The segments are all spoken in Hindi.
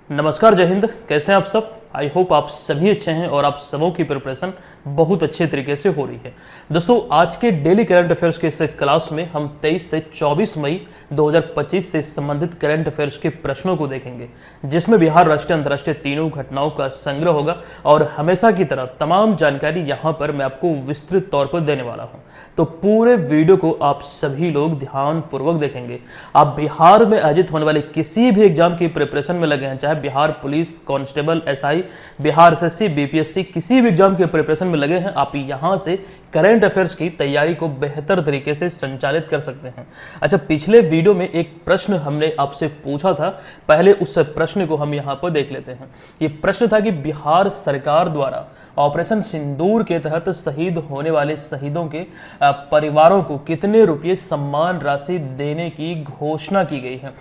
नमस्कार, जय हिंद। कैसे हैं आप सब? आई होप आप सभी अच्छे हैं और आप सबों की प्रिपरेशन बहुत अच्छे तरीके से हो रही है। दोस्तों, आज के डेली करंट अफेयर्स के इस क्लास में हम 23 से 24 मई 2025 से संबंधित करंट अफेयर्स के प्रश्नों को देखेंगे, जिसमें बिहार, राष्ट्रीय, अंतर्राष्ट्रीय तीनों घटनाओं का संग्रह होगा और हमेशा की तरह तमाम जानकारी यहाँ पर मैं आपको विस्तृत तौर पर देने वाला हूँ। तो पूरे वीडियो को आप सभी लोग ध्यानपूर्वक देखेंगे। आप बिहार में आयोजित होने वाले किसी भी एग्जाम की प्रिपरेशन में लगे हैं, चाहे Bihar police, constable, SI, Bihar SSC, BPSC, किसी भी एग्जाम के प्रिपरेशन में लगे हैं, आप यहां से करंट अफेयर्स की तैयारी को बेहतर तरीके से संचालित कर सकते हैं। अच्छा, पिछले वीडियो में एक प्रश्न हमने आपसे पूछा था, पहले उस प्रश्न को हम यहां पर देख लेते हैं। ये प्रश्न था कि बिहार सरकार द्वारा ऑपरेशन सिंदूर के तहत शहीद होने वाले शहीदों के परिवारों को कितने रुपये सम्मान राशि देने की घोषणा की गई है।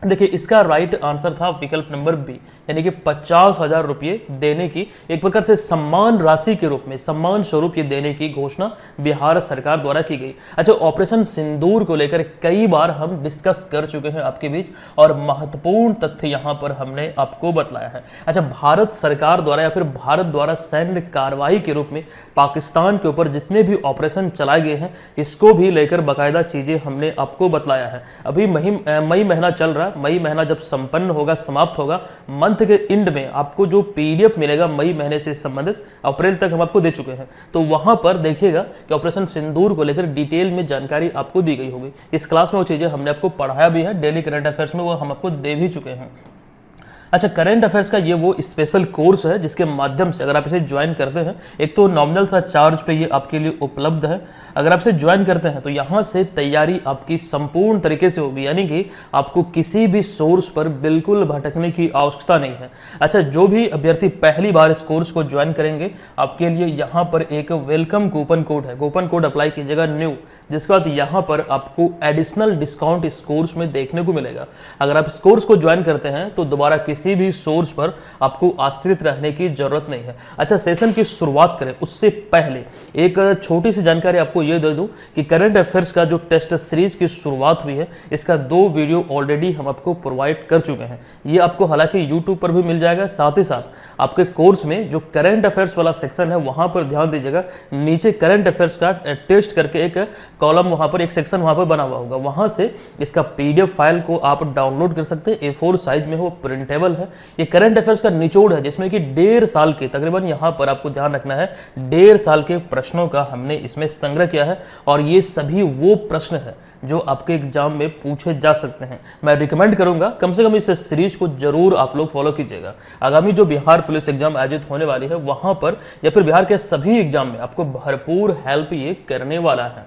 देखिए, इसका राइट आंसर था विकल्प नंबर बी, यानी कि 50,000 रुपये देने की, एक प्रकार से सम्मान राशि के रूप में, सम्मान स्वरूप ये देने की घोषणा बिहार सरकार द्वारा की गई। अच्छा, ऑपरेशन सिंदूर को लेकर कई बार हम डिस्कस कर चुके हैं आपके बीच और महत्वपूर्ण तथ्य यहाँ पर हमने आपको बतलाया है। अच्छा, भारत सरकार द्वारा या फिर भारत द्वारा सैन्य कार्रवाई के रूप में पाकिस्तान के ऊपर जितने भी ऑपरेशन चलाए गए हैं, इसको भी लेकर बाकायदा चीजें हमने आपको बतलाया है। अभी मई महीना चल रहा है, मई महीना जब संपन्न होगा, समाप्त होगा, मंथ के एंड में आपको जो पीडीएफ मिलेगा मई महीने से संबंधित, अप्रैल तक हम आपको दे चुके हैं, तो वहां पर देखिएगा कि ऑपरेशन सिंदूर को लेकर डिटेल में जानकारी आपको दी गई होगी। इस क्लास में वो चीजें हमने आपको पढ़ाया भी है, डेली करंट अफेयर्स में वो हम आपको दे भी चुके हैं। अच्छा, करंट अफेयर्स का ये वो स्पेशल कोर्स है जिसके माध्यम से अगर आप इसे ज्वाइन करते हैं, एक तो नॉमिनल सा चार्ज पे ये आपके लिए उपलब्ध है। अगर आप इसे ज्वाइन करते हैं तो यहाँ से तैयारी आपकी संपूर्ण तरीके से होगी, यानी कि आपको किसी भी सोर्स पर बिल्कुल भटकने की आवश्यकता नहीं है। अच्छा, जो भी अभ्यर्थी पहली बार इस कोर्स को ज्वाइन करेंगे, आपके लिए यहाँ पर एक वेलकम कूपन कोड है, कूपन कोड अप्लाई कीजिएगा न्यू, जिसके बाद यहाँ पर आपको एडिशनल डिस्काउंट इस कोर्स में देखने को मिलेगा। अगर आप इस कोर्स को ज्वाइन करते हैं तो दोबारा किसी भी सोर्स पर आपको आश्रित रहने की जरूरत नहीं है। अच्छा, सेशन की शुरुआत करें उससे पहले एक छोटी सी जानकारी आपको ये दे दूं कि करंट अफेयर्स का जो टेस्ट सीरीज की शुरुआत हुई है, इसका 2 वीडियो ऑलरेडी हम आपको प्रोवाइड कर चुके हैं। ये आपको हालांकि यूट्यूब पर भी मिल जाएगा, साथ ही साथ आपके कोर्स में जो करंट अफेयर्स वाला सेक्शन है वहां पर ध्यान दीजिएगा, नीचे करंट अफेयर्स का टेस्ट करके एक कॉलम, वहां पर एक सेक्शन वहां पर बना हुआ होगा, वहां से इसका पीडीएफ फाइल को आप डाउनलोड कर सकते हैं। A4 साइज में वो प्रिंटेबल है। ये करंट अफेयर्स का निचोड़ है जिसमें कि 1.5 साल के, तकरीबन यहाँ पर आपको ध्यान रखना है, 1.5 साल के प्रश्नों का हमने इसमें संग्रह किया है और ये सभी वो प्रश्न है जो आपके एग्जाम में पूछे जा सकते हैं। मैं रिकमेंड करूंगा कम से कम इस सीरीज को जरूर आप लोग फॉलो कीजिएगा। आगामी जो बिहार पुलिस एग्जाम आयोजित होने वाली है वहां पर या फिर बिहार के सभी एग्जाम में आपको भरपूर हेल्प ये करने वाला है।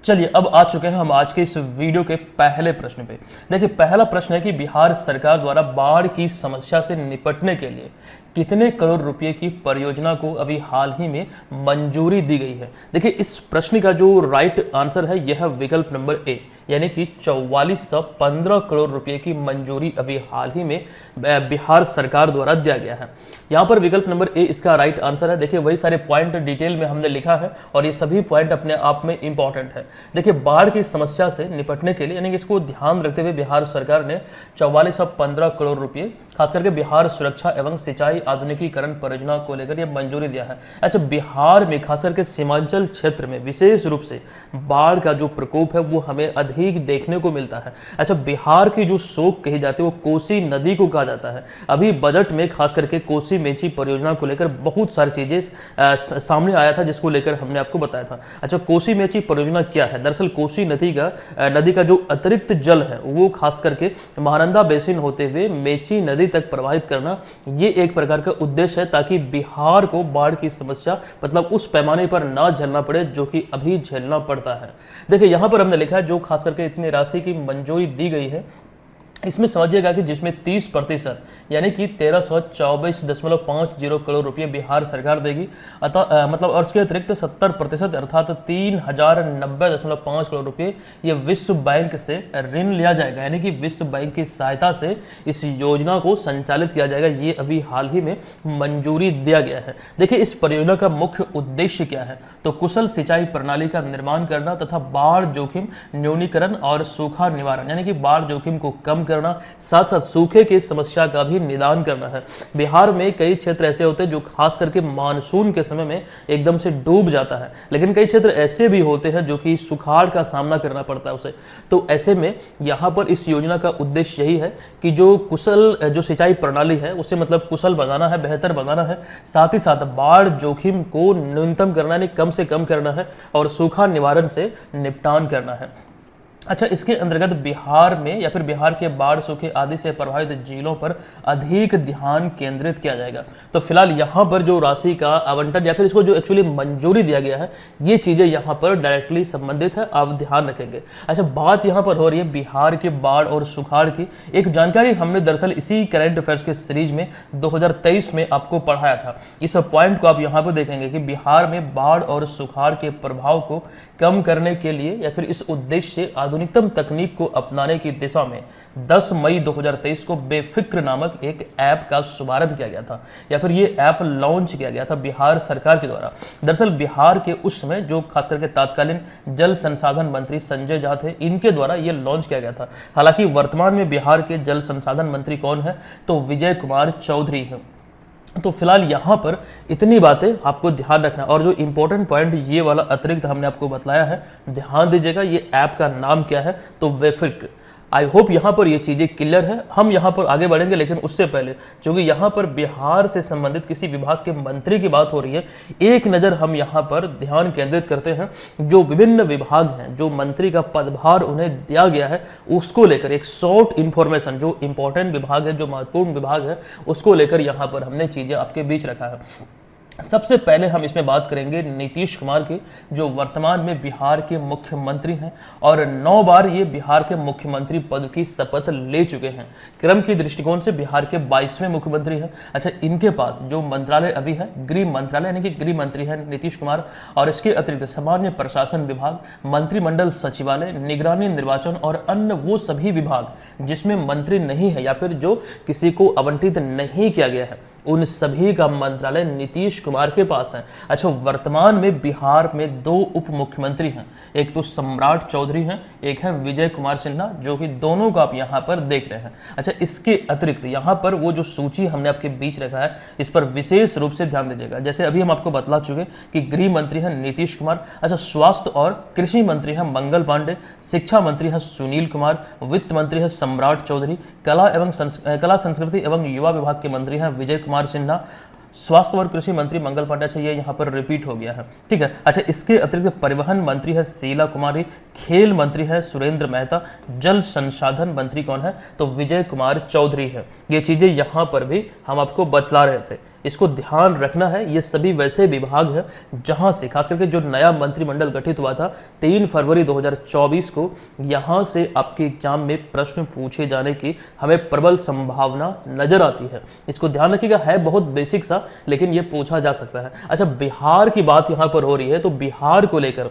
चलिए, अब आ चुके हैं हम आज के इस वीडियो के पहले प्रश्न पे। देखिए, पहला प्रश्न है कि बिहार सरकार द्वारा बाढ़ की समस्या से निपटने के लिए कितने करोड़ रुपए की परियोजना को अभी हाल ही में मंजूरी दी गई है। देखिए, इस प्रश्न का जो राइट आंसर है यह है विकल्प नंबर ए, यानी कि 4415 करोड़ रुपए की मंजूरी अभी हाल ही में बिहार सरकार द्वारा दिया गया है। यहाँ पर विकल्प नंबर ए इसका राइट आंसर है। देखिए, वही सारे पॉइंट डिटेल में हमने लिखा है और ये सभी पॉइंट अपने आप में इंपॉर्टेंट है। देखिए, बाढ़ की समस्या से निपटने के लिए, यानी कि इसको ध्यान रखते हुए बिहार सरकार ने 4415 करोड़ रुपए खास करके बिहार सुरक्षा एवं सिंचाई आधुनिकीकरण परियोजना को लेकर यह मंजूरी दिया है। अच्छा, बिहार में खास करके सीमांचल क्षेत्र में विशेष रूप से बाढ़ का जो प्रकोप है वो हमें अधिक देखने को मिलता है। अच्छा, बिहार की जो शोक कही जाती है वो कोसी नदी को कहा जाता है। अभी बजट में खास करके कोसी मेची परियोजना को लेकर बहुत सारी चीजें सामने आया था जिसको लेकर हमने आपको बताया था। अच्छा, कोसी मेची परियोजना क्या है? दरअसल कोसी नदी का जो अतिरिक्त जल है वो खास करके महानंदा बेसिन होते हुए मेची नदी तक प्रवाहित करना, ये एक प्रकार का उद्देश्य है ताकि बिहार को बाढ़ की समस्या मतलब उस पैमाने पर ना झेलना पड़े जो कि अभी झेलना पड़ता है। देखिए, यहां पर हमने लिखा है जो खास करके इतनी राशि की मंजूरी दी गई है, इसमें समझिएगा कि जिसमें 30% यानी कि 1324.50 करोड़ रुपए बिहार सरकार देगी, अतः मतलब और इसके अतिरिक्त 70% अर्थात 3090.5 करोड़ रुपए ये विश्व बैंक से ऋण लिया जाएगा, यानी कि विश्व बैंक की सहायता से इस योजना को संचालित किया जाएगा। ये अभी हाल ही में मंजूरी दिया गया है। देखिए, इस परियोजना का मुख्य उद्देश्य क्या है? तो कुशल सिंचाई प्रणाली का निर्माण करना तथा बाढ़ जोखिम न्यूनीकरण और सूखा निवारण, यानी कि बाढ़ जोखिम को कम करना, साथ साथ सूखे की समस्या का भी निदान करना है। बिहार में कई क्षेत्र ऐसे होते हैं जो खास करके मानसून के समय में एकदम से डूब जाता है, लेकिन कई क्षेत्र ऐसे भी होते हैं जो कि सुखाड़ का सामना करना पड़ता है उसे। तो ऐसे में यहाँ पर इस योजना का उद्देश्य यही है कि जो सिंचाई प्रणाली है उसे मतलब कुशल बनाना है, बेहतर बनाना है, साथ ही साथ बाढ़ जोखिम को न्यूनतम करना है, कम से कम करना है और सूखा निवारण से निपटान करना है। अच्छा, इसके अंतर्गत बिहार में या फिर बिहार के बाढ़, सूखे आदि से प्रभावित जिलों पर अधिक ध्यान केंद्रित किया जाएगा। तो फिलहाल यहाँ पर जो राशि का आवंटन या फिर इसको जो एक्चुअली मंजूरी दिया गया है, ये चीज़ें यहाँ पर डायरेक्टली संबंधित है, आप ध्यान रखेंगे। अच्छा, बात यहाँ पर हो रही है बिहार के बाढ़ और सुखाड़ की। एक जानकारी हमने दरअसल इसी करंट अफेयर्स के सीरीज में 2023 में आपको पढ़ाया था। इस पॉइंट को आप यहाँ पर देखेंगे कि बिहार में बाढ़ और सुखाड़ के प्रभाव को कम करने के लिए या फिर इस उद्देश्य से आधुनिकतम तकनीक को अपनाने की दिशा में 10 मई 2023 को बेफिक्र नामक एक ऐप का शुभारंभ किया गया था या फिर ये ऐप लॉन्च किया गया था बिहार सरकार के द्वारा। दरअसल बिहार के उस समय जो खास करके तत्कालीन जल संसाधन मंत्री संजय झा थे, इनके द्वारा ये लॉन्च किया गया था। हालांकि वर्तमान में बिहार के जल संसाधन मंत्री कौन है, तो विजय कुमार चौधरी है। तो फिलहाल यहाँ पर इतनी बातें आपको ध्यान रखना, और जो इंपॉर्टेंट पॉइंट ये वाला अतिरिक्त हमने आपको बताया है, ध्यान दीजिएगा। ये ऐप का नाम क्या है, तो बेफिक्र। आई होप यहाँ पर ये चीज़ें क्लियर है। हम यहाँ पर आगे बढ़ेंगे, लेकिन उससे पहले क्योंकि यहाँ पर बिहार से संबंधित किसी विभाग के मंत्री की बात हो रही है, एक नज़र हम यहाँ पर ध्यान केंद्रित करते हैं। जो विभिन्न विभाग हैं, जो मंत्री का पदभार उन्हें दिया गया है, उसको लेकर एक शॉर्ट इन्फॉर्मेशन, जो इंपॉर्टेंट विभाग है, जो महत्वपूर्ण विभाग है, उसको लेकर यहाँ पर हमने चीज़ें आपके बीच रखा है। सबसे पहले हम इसमें बात करेंगे नीतीश कुमार की, जो वर्तमान में बिहार के मुख्यमंत्री हैं और 9 बार ये बिहार के मुख्यमंत्री पद की शपथ ले चुके हैं। क्रम की दृष्टिकोण से बिहार के 22वें मुख्यमंत्री हैं। अच्छा, इनके पास जो मंत्रालय अभी है, गृह मंत्रालय यानी कि गृह मंत्री हैं नीतीश कुमार, और इसके अतिरिक्त सामान्य प्रशासन विभाग, मंत्रिमंडल सचिवालय, निगरानी, निर्वाचन और अन्य वो सभी विभाग जिसमें मंत्री नहीं है या फिर जो किसी को आवंटित नहीं किया गया है, उन सभी का मंत्रालय नीतीश कुमार के पास है। अच्छा, वर्तमान में बिहार में 2 उप मुख्यमंत्री हैं, एक तो सम्राट चौधरी हैं, एक है विजय कुमार सिन्हा, जो कि दोनों का आप यहाँ पर देख रहे हैं। अच्छा, इसके अतिरिक्त यहाँ पर वो जो सूची हमने आपके बीच रखा है, इस पर विशेष रूप से ध्यान दीजिएगा। जैसे अभी हम आपको बतला चुके कि गृह मंत्री हैं नीतीश कुमार। अच्छा, स्वास्थ्य और कृषि मंत्री हैं मंगल पांडे, शिक्षा मंत्री हैं सुनील कुमार, वित्त मंत्री हैं सम्राट चौधरी, कला संस्कृति एवं युवा विभाग के मंत्री हैं विजय कुमार सिन्हा, स्वास्थ्य और कृषि मंत्री मंगल पांडे। अच्छा, ये यहाँ पर रिपीट हो गया है, ठीक है। अच्छा, इसके अतिरिक्त परिवहन मंत्री है शीला कुमारी, खेल मंत्री है सुरेंद्र मेहता, जल संसाधन मंत्री कौन है, तो विजय कुमार चौधरी है। ये चीजें यहाँ पर भी हम आपको बतला रहे थे, इसको ध्यान रखना है। ये सभी वैसे विभाग हैं जहां से खास करके जो नया मंत्रिमंडल गठित हुआ था 3 फरवरी 2024 को, यहां से आपके एग्जाम में प्रश्न पूछे जाने की हमें प्रबल संभावना नजर आती है। इसको ध्यान रखिएगा, है बहुत बेसिक सा, लेकिन ये पूछा जा सकता है। अच्छा, बिहार की बात यहां पर हो रही है, तो बिहार को लेकर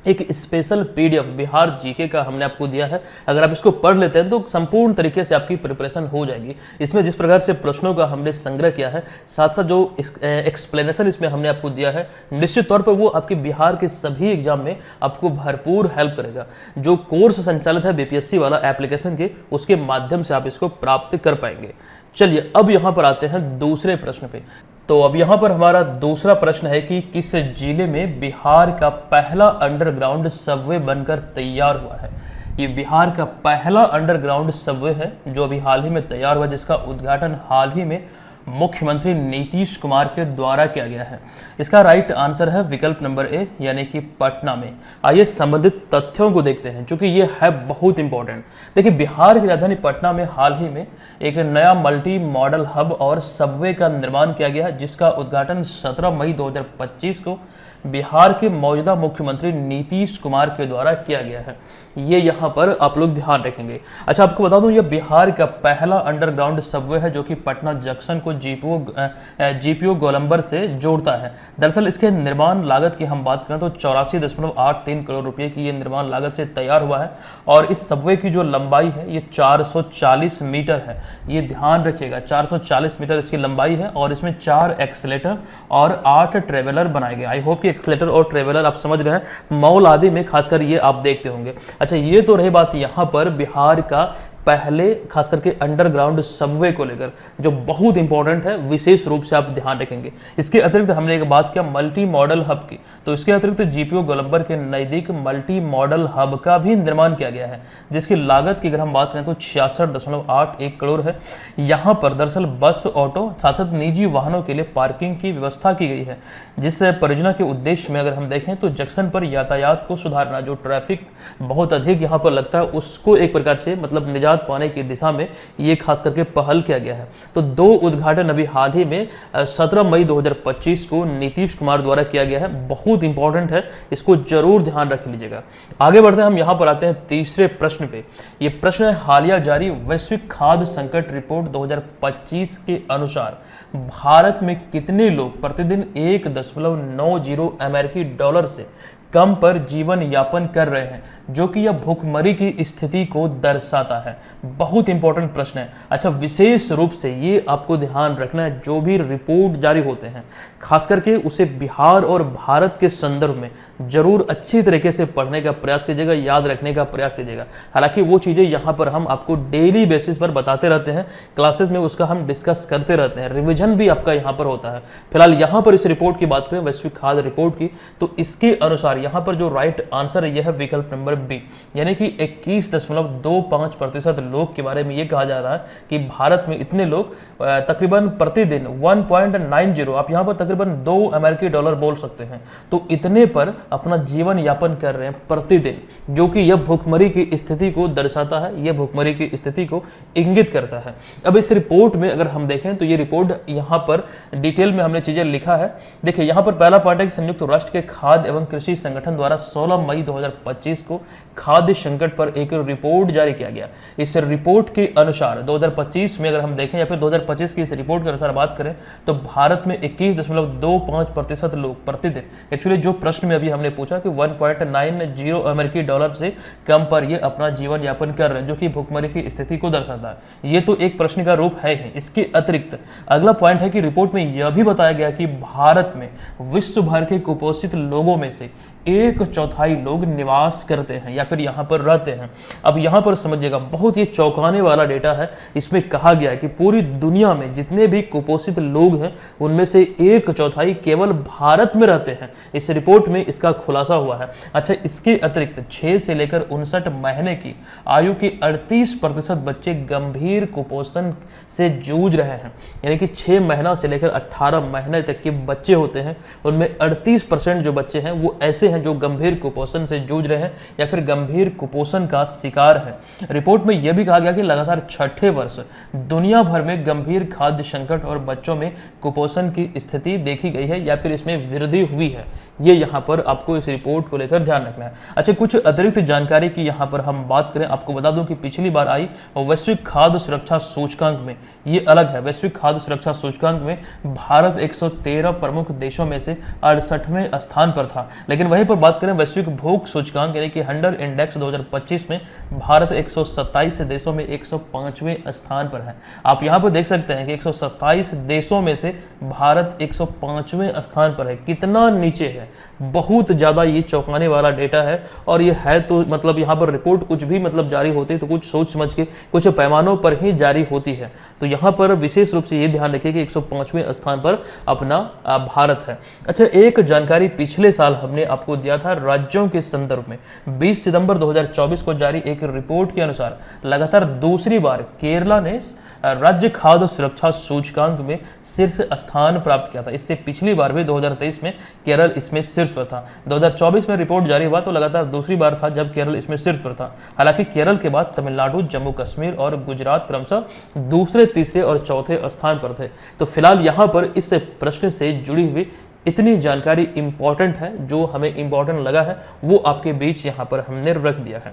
एक स्पेशल पीडीएफ बिहार जीके का हमने आपको दिया है। अगर आप इसको पढ़ लेते हैं तो संपूर्ण तरीके से आपकी प्रिपरेशन हो जाएगी। इसमें जिस प्रकार से प्रश्नों का हमने संग्रह किया है, साथ साथ जो एक्सप्लेनेशन इसमें हमने आपको दिया है, निश्चित तौर पर वो आपके बिहार के सभी एग्जाम में आपको भरपूर हेल्प करेगा। जो कोर्स संचालित है बीपीएससी वाला एप्लीकेशन के, उसके माध्यम से आप इसको प्राप्त कर पाएंगे। चलिए, अब यहाँ पर आते हैं दूसरे प्रश्न पे। तो अब यहाँ पर हमारा दूसरा प्रश्न है कि किस जिले में बिहार का पहला अंडरग्राउंड सबवे बनकर तैयार हुआ है। ये बिहार का पहला अंडरग्राउंड सबवे है जो अभी हाल ही में तैयार हुआ, जिसका उद्घाटन हाल ही में मुख्यमंत्री नीतीश कुमार के द्वारा किया गया है। इसका राइट आंसर है विकल्प नंबर ए, यानी कि पटना में। आइए संबंधित तथ्यों को देखते हैं, क्योंकि ये है बहुत इंपॉर्टेंट। देखिए, बिहार की राजधानी पटना में हाल ही में एक नया मल्टी मॉडल हब और सबवे का निर्माण किया गया है, जिसका उद्घाटन 17 मई 2025 को बिहार के मौजूदा मुख्यमंत्री नीतीश कुमार के द्वारा किया गया है। ये यहाँ पर आप लोग ध्यान रखेंगे। अच्छा, आपको बता दूं, ये बिहार का पहला अंडरग्राउंड सबवे है जो कि पटना जंक्शन को जीपीओ गोलंबर से जोड़ता है। दरअसल इसके निर्माण लागत की हम बात करें तो 84.83 करोड़ रुपए की ये निर्माण लागत से तैयार हुआ है, और इस सबवे की जो लंबाई है ये 440 मीटर है। ये ध्यान रखिएगा, 440 मीटर इसकी लंबाई है, और इसमें 4 एक्सीलेटर और 8 ट्रेवलर बनाए गए। आई होप कि एक्सीलेटर और ट्रेवलर आप समझ रहे हैं, मॉल आदि में खासकर ये आप देखते होंगे। अच्छा, ये तो रही बात यहाँ पर बिहार का पहले खास करके अंडरग्राउंड सबवे को लेकर, जो बहुत इंपॉर्टेंट है, विशेष रूप से आप ध्यान रखेंगे। इसके अतिरिक्त हमने एक बात किया मल्टी मॉडल हब की, तो इसके अतिरिक्त जीपीओ गोलंबर के नजदीक मल्टी मॉडल हब का भी निर्माण किया गया है, जिसकी लागत की अगर हम बात करें तो 66.81 करोड़ है। यहाँ पर दरअसल बस, ऑटो साथ साथ निजी वाहनों के लिए पार्किंग की व्यवस्था की गई है, जिस परियोजना के उद्देश्य में अगर हम देखें तो जंक्शन पर यातायात को सुधारना, जो ट्रैफिक बहुत अधिक यहाँ पर लगता है उसको एक प्रकार से मतलब निजात पाने की दिशा में ये खास करके पहल किया गया है। तो 2 उद्घाटन अभी हाल ही में 17 मई 2025 को नीतीश कुमार द्वारा किया गया है, बहुत इंपॉर्टेंट है, इसको जरूर ध्यान रख लीजिएगा। आगे बढ़ते हैं, हम यहाँ पर आते हैं तीसरे प्रश्न पे। ये प्रश्न है हालिया जारी वैश्विक खाद्य संकट रिपोर्ट 2025 के अनुसार भारत में कितने लोग प्रतिदिन 1.90 अमेरिकी डॉलर से कम पर जीवन यापन कर रहे हैं, जो कि यह भुखमरी की स्थिति को दर्शाता है। बहुत इंपॉर्टेंट प्रश्न है। अच्छा, विशेष रूप से ये आपको ध्यान रखना है, जो भी रिपोर्ट जारी होते हैं खास करके उसे बिहार और भारत के संदर्भ में जरूर अच्छी तरीके से पढ़ने का प्रयास कीजिएगा, याद रखने का प्रयास कीजिएगा। हालांकि वो चीज़ें यहाँ पर हम आपको डेली बेसिस पर बताते रहते हैं, क्लासेस में उसका हम डिस्कस करते रहते हैं, रिविजन भी आपका यहाँ पर होता है। फिलहाल यहाँ पर इस रिपोर्ट की बात करें, वैश्विक खाद्य रिपोर्ट की, तो इसके अनुसार यहाँ पर जो राइट आंसर है यह है विकल्प नंबर बी, यानी कि 21.25% लोग के बारे में ये कहा जा रहा है कि भारत में इतने लोग तकरीबन प्रतिदिन 1.90, आप यहाँ पर तकरीबन 2 अमेरिकी डॉलर बोल सकते हैं, तो इतने पर अपना जीवन यापन कर रहे हैं प्रतिदिन, जो कि यह भुखमरी की स्थिति को दर्शाता है, यह भुखमरी की स्थिति को इंगित करता है। अब इस रिपोर्ट में अगर हम देखें तो ये रिपोर्ट यहाँ पर डिटेल में हमने चीजें लिखा है। देखिए यहाँ पर पहला पॉइंट है कि संयुक्त राष्ट्र के खाद्य एवं कृषि संगठन द्वारा 16 मई 2025 को खाद्य संकट पर एक रिपोर्ट जारी किया गया। इस रिपोर्ट के अनुसार 2025 में अगर हम देखें या फिर 2025 की इस रिपोर्ट के अनुसार बात करें तो भारत में 21.25% लोग प्रतिदिन, एक्चुअली जो प्रश्न में अभी हमने पूछा कि 1.90 अमेरिकी डॉलर से कम पर ये अपना जीवन यापन कर रहे हैं, जो कि भुखमरी की स्थिति को दर्शाता है। ये तो एक प्रश्न का रूप है ही। इसके अतिरिक्त अगला पॉइंट है कि रिपोर्ट में यह भी बताया गया कि भारत में विश्व भर के कुपोषित लोगों में से 1/4 लोग निवास करते हैं या फिर यहाँ पर रहते हैं। अब यहाँ पर समझिएगा, बहुत ही चौंकाने वाला डेटा है। इसमें कहा गया है कि पूरी दुनिया में जितने भी कुपोषित लोग हैं उनमें से 1/4 केवल भारत में रहते हैं। इस रिपोर्ट में इसका खुलासा हुआ है। अच्छा, इसके अतिरिक्त 6 से लेकर 59 महीने की आयु के 38% बच्चे गंभीर कुपोषण से जूझ रहे हैं, यानी कि 6 महीना से लेकर 18 महीने तक के बच्चे होते हैं, उनमें 38% जो बच्चे हैं वो ऐसे हैं जो गंभीर कुपोषण से जूझ रहे हैं या फिर गंभीर कुपोषण का शिकार है। रिपोर्ट में यह भी कहा गया कि लगातार 6ठे वर्ष दुनिया भर में गंभीर खाद्य संकट और बच्चों में कुपोषण की स्थिति देखी गई है या फिर इसमें वृद्धि हुई है। ये यहाँ पर आपको इस रिपोर्ट को लेकर ध्यान रखना है। अच्छा, कुछ अतिरिक्त जानकारी की यहाँ पर हम बात करें, आपको बता दूं कि पिछली बार आई और वैश्विक खाद्य सुरक्षा सूचकांक में ये अलग है। वैश्विक खाद्य सुरक्षा सूचकांक में भारत 113 प्रमुख देशों में से 68वें स्थान पर था, लेकिन वहीं पर बात करें वैश्विक भूख सूचकांक यानी कि हंगर इंडेक्स 2025 में भारत 127 देशों में 105वें स्थान पर है। आप यहाँ पर देख सकते हैं कि 127 देशों में से भारत 105वें स्थान पर है। कितना नीचे है, बहुत ज्यादा ये चौंकाने वाला डेटा है। और ये है तो मतलब यहाँ पर रिपोर्ट कुछ भी मतलब जारी होती है तो कुछ सोच समझ के कुछ पैमानों पर ही जारी होती है। तो यहाँ पर विशेष रूप से ये ध्यान रखिए कि 105वें स्थान पर अपना भारत है। अच्छा, एक जानकारी पिछले साल हमने आपको दिया था राज्यों के संदर्भ में। 20 सितंबर 2024 को जारी एक रिपोर्ट के अनुसार लगातार दूसरी बार केरला ने राज्य खाद्य सुरक्षा सूचकांक में शीर्ष स्थान प्राप्त किया था। इससे पिछली बार भी 2023 में केरल इसमें शीर्ष पर था। 2024 में रिपोर्ट जारी हुआ तो लगातार दूसरी बार था जब केरल इसमें शीर्ष पर था। हालांकि केरल के बाद तमिलनाडु, जम्मू कश्मीर और गुजरात क्रमशः दूसरे, तीसरे और चौथे स्थान पर थे। तो फिलहाल यहाँ पर इस प्रश्न से जुड़ी हुई इतनी जानकारी इंपॉर्टेंट है, जो हमें इंपॉर्टेंट लगा है वो आपके बीच यहाँ पर हमने रख दिया है।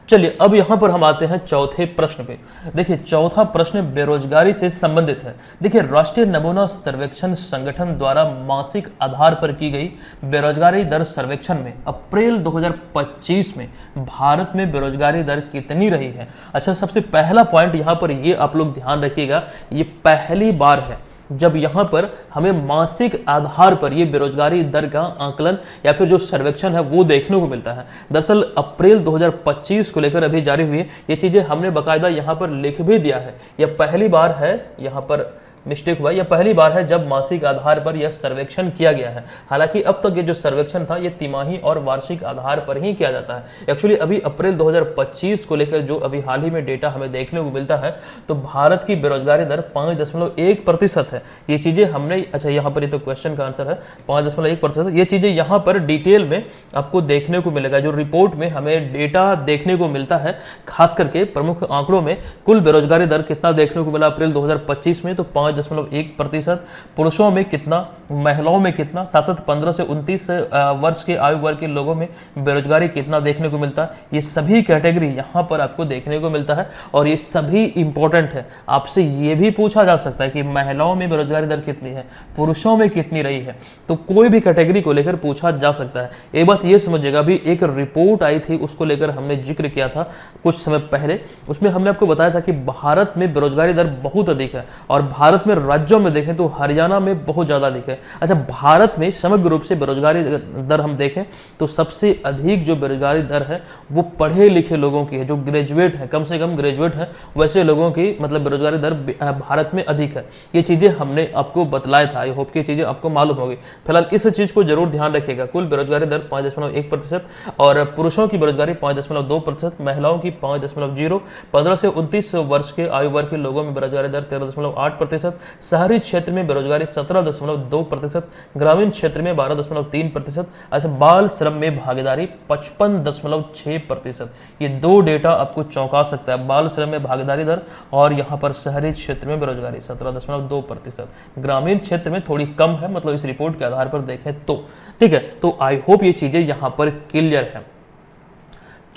चलिए अब यहां पर हम आते हैं चौथे प्रश्न पे। देखिए, चौथा प्रश्न बेरोजगारी से संबंधित है। देखिए, राष्ट्रीय नमूना सर्वेक्षण संगठन द्वारा मासिक आधार पर की गई बेरोजगारी दर सर्वेक्षण में अप्रैल 2025 में भारत में बेरोजगारी दर कितनी रही है। अच्छा, सबसे पहला पॉइंट यहां पर ये आप लोग ध्यान रखिएगा, ये पहली बार है जब यहाँ पर हमें मासिक आधार पर ये बेरोजगारी दर का आंकलन या फिर जो सर्वेक्षण है वो देखने को मिलता है। दरअसल अप्रैल 2025 को लेकर अभी जारी हुई ये चीजें हमने बाकायदा यहाँ पर लिख भी दिया है। यह पहली बार है, यहाँ पर मिस्टेक हुआ, यह पहली बार है जब मासिक आधार पर यह सर्वेक्षण किया गया है। हालांकि अब तक ये जो सर्वेक्षण था ये तिमाही और वार्षिक आधार पर ही किया जाता है। एक्चुअली अभी अप्रैल 2025 को लेकर जो अभी हाल ही में डेटा हमें देखने को मिलता है तो भारत की बेरोजगारी दर 5.1% है। ये चीजें हमने, अच्छा यहाँ पर ये तो क्वेश्चन का आंसर है, 5.1%। ये चीजें यहाँ पर डिटेल में आपको देखने को मिलेगा। जो रिपोर्ट में हमें डेटा देखने को मिलता है, खास करके प्रमुख आंकड़ों में कुल बेरोजगारी दर कितना देखने को मिला अप्रैल 2025 में, तो 5.1%। पुरुषों में कितना, महिलाओं में कितना, साथ साथ 15 से 29 वर्ष के आयु वर्ग के लोगों में बेरोजगारी कितना देखने को मिलता है, ये सभी कैटेगरी यहाँ पर आपको देखने को मिलता है। और ये सभी इंपॉर्टेंट है। आपसे ये भी पूछा जा सकता है कि महिलाओं में बेरोजगारी दर कितनी है, पुरुषों में कितनी रही है, तो कोई भी कैटेगरी को लेकर पूछा जा सकता है। एक बात ये समझिएगा, अभी एक रिपोर्ट आई थी उसको लेकर हमने जिक्र किया था कुछ समय पहले। उसमें हमने आपको बताया था कि भारत में बेरोजगारी दर बहुत अधिक है और भारत में राज्यों में देखें तो हरियाणा में बहुत ज्यादा अधिक है। अच्छा, भारत में समग्र रूप से बेरोजगारी दर हम देखें तो सबसे अधिक जो बेरोजगारी दर है वो पढ़े लिखे लोगों की है, जो ग्रेजुएट है, कम से कम ग्रेजुएट है, वैसे लोगों की मतलब बेरोजगारी दर भारत में अधिक है। ये चीजें हमने आपको बतलाया था। आई होप की चीजें आपको मालूम होगी। फिलहाल इस चीज को जरूर ध्यान रखिएगा। कुल बेरोजगारी दर 5.1% और पुरुषों की बेरोजगारी 5.2%, महिलाओं की 5.0%, 15 से 29 वर्ष के आयु वर्ग के लोगों में बेरोजगारी दर 13.8%, शहरी क्षेत्र में बेरोजगारी 17.2%, ग्रामीण क्षेत्र में 12.3%। अच्छा, बाल श्रम में भागीदारी 55.6%। ये दो डेटा आपको चौंका सकता है, बाल श्रम में भागीदारी दर और यहाँ पर शहरी क्षेत्र में बेरोजगारी 17.2%। ग्रामीण क्षेत्र में थोड़ी कम है, मतलब इस रिपोर्ट के आधार पर देखें तो। ठीक है, तो आई होप ये चीजें यहाँ पर क्लियर है।